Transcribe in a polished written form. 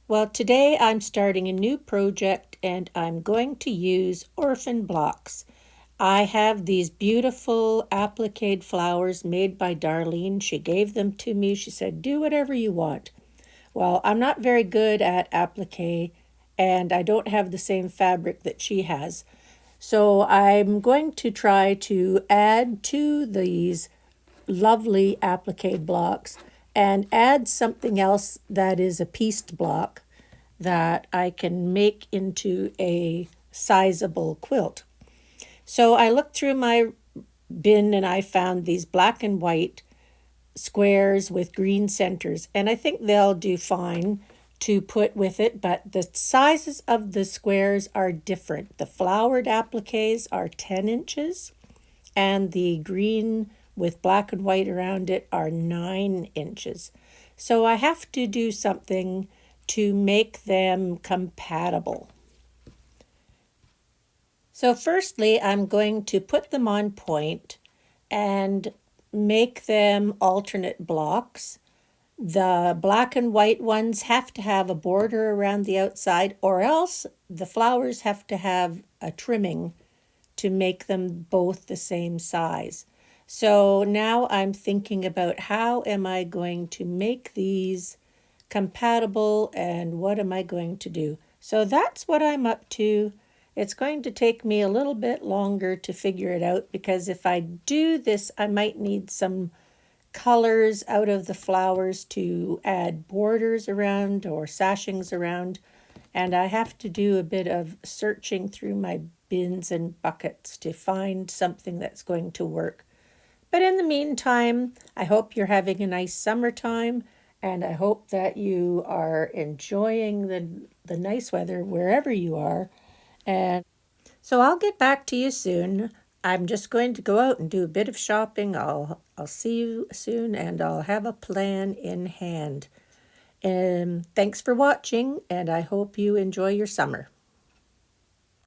Well, today I'm starting a new project and I'm going to use orphan blocks. I have these beautiful applique flowers made by Darlene. She gave them to me. She said, do whatever you want. Well, I'm not very good at applique and I don't have the same fabric that she has. So I'm going to try to add to these lovely applique blocks and add something else that is a pieced block that I can make into a sizable quilt. So I looked through my bin and I found these black and white squares with green centers, and I think they'll do fine to put with it, but the sizes of the squares are different. The flowered appliques are 10 inches, and the green with black and white around it are 9 inches. So I have to do something to make them compatible. So firstly, I'm going to put them on point and make them alternate blocks. The black and white ones have to have a border around the outside, or else the flowers have to have a trimming to make them both the same size. So now I'm thinking about how am I going to make these compatible and what am I going to do. So that's what I'm up to. It's going to take me a little bit longer to figure it out because if I do this, I might need some colors out of the flowers to add borders around or sashings around. And I have to do a bit of searching through my bins and buckets to find something that's going to work. But in the meantime, I hope you're having a nice summertime and I hope that you are enjoying the nice weather wherever you are. And so I'll get back to you soon. I'm just going to go out and do a bit of shopping. I'll see you soon and I'll have a plan in hand. And thanks for watching and I hope you enjoy your summer.